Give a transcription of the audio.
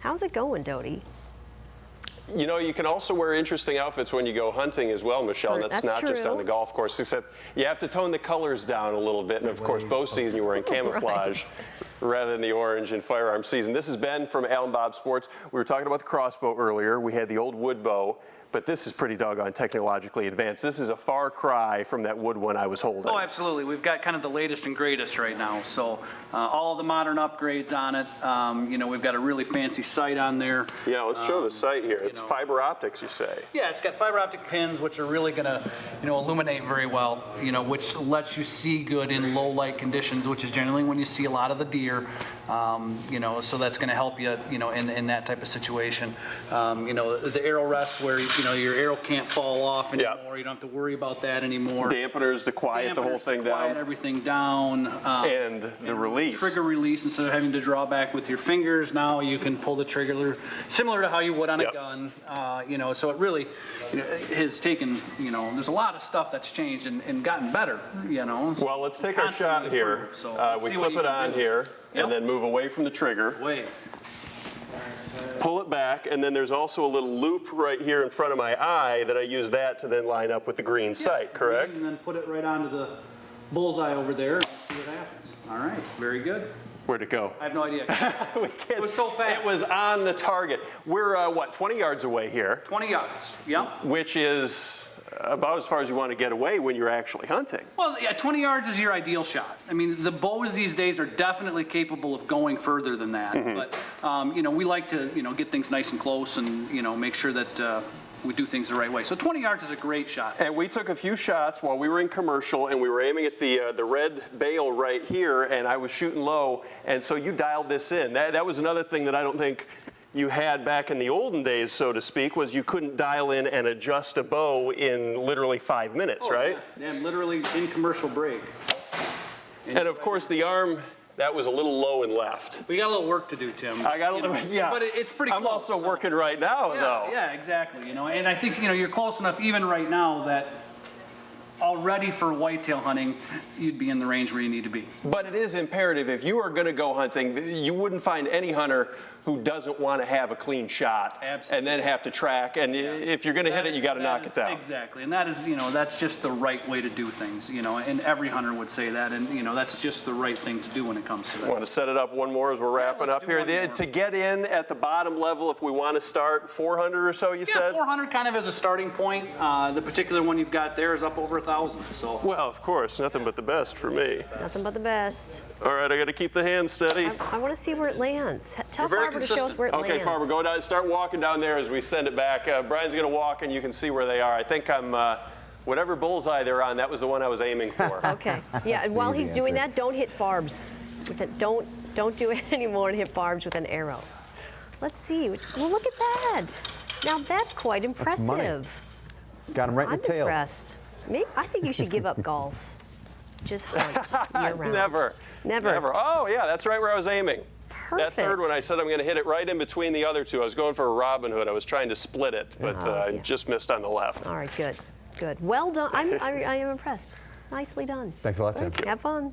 How's it going, Doty? You know, you can also wear interesting outfits when you go hunting as well, Michelle. Sure, That's that's not just true. on the golf course, except you have to tone the colors down a little bit. And of course, bow season, you're wearing camouflage rather than the orange in firearm season. This is Ben from Al and Bob Sports. We were talking about the crossbow earlier. We had the old wood bow, but this is pretty doggone technologically advanced. This is a far cry from that wood one I was holding. Oh, absolutely. We've got kind of the latest and greatest right now. So all the modern upgrades on it. You know, we've got a really fancy sight on there. Yeah, let's show the sight here. It's fiber optics, you say? Yeah, it's got fiber optic pins, which are really going to, illuminate very well, which lets you see good in low light conditions, which is generally when you see a lot of the deer. So that's going to help you, in that type of situation. The arrow rests where, your arrow can't fall off anymore. Yep. You don't have to worry about that anymore. Dampeners to quiet the whole thing down. Quiet everything down. And the release. Trigger release, instead of having to draw back with your fingers, now you can pull the trigger similar to how you would on a gun. So it really, has taken, there's a lot of stuff that's changed and gotten better, Well, let's take our shot here. We clip it on here and then move away from the trigger. Pull it back, and then there's also a little loop right here in front of my eye that I use that to then line up with the green sight, correct? And then put it right onto the bullseye over there and see what happens. All right, very good. Where'd it go? I have no idea. It was so fast. It was on the target. We're, 20 yards away here? 20 yards, yep. Which is about as far as you want to get away when you're actually hunting. Well, yeah, 20 yards is your ideal shot. I mean, the bows these days are definitely capable of going further than that. But, we like to, get things nice and close and, make sure that we do things the right way. So 20 yards is a great shot. And we took a few shots while we were in commercial, and we were aiming at the red bale right here, and I was shooting low, and so you dialed this in. That was another thing that I don't think you had back in the olden days, so to speak, was you couldn't dial in and adjust a bow in literally 5 minutes, right? Yeah, literally in commercial break. And of course the arm, that was a little low and left. We got a little work to do, Tim. I got a little, yeah. But it's pretty close. I'm also working right now, though. Yeah, exactly. And I think, you're close enough even right now that already for whitetail hunting, you'd be in the range where you need to be. But it is imperative, if you are going to go hunting, you wouldn't find any hunter who doesn't want to have a clean shot. Absolutely. And then have to track. And if you're going to hit it, you got to knock it down. Exactly. And that is, that's just the right way to do things, and every hunter would say that. And, that's just the right thing to do when it comes to that. Want to set it up one more as we're wrapping up here. To get in at the bottom level, if we want to start 400 or so, you said? Yeah, 400 kind of as a starting point. The particular one you've got there is up over 1,000. So. Well, of course, nothing but the best for me. Nothing but the best. All right, I got to keep the hand steady. I want to see where it lands. Tell Farber to show us where it lands. Okay, Farber, go down, start walking down there as we send it back. Brian's going to walk, and you can see where they are. I think I'm, whatever bullseye they're on, that was the one I was aiming for. Okay. Yeah, and while he's doing that, don't hit Farbs. Don't do it anymore and hit Farbs with an arrow. Let's see. Well, look at that. Now that's quite impressive. That's money. Got him right in the tail. I'm impressed. I think you should give up golf. Just hunt year-round. Never. Oh, yeah, that's right where I was aiming. Perfect. That third one, I said I'm going to hit it right in between the other two. I was going for a Robin Hood. I was trying to split it, but I just missed on the left. All right, good. Well done. I am impressed. Nicely done. Thanks a lot, Tim. Have fun.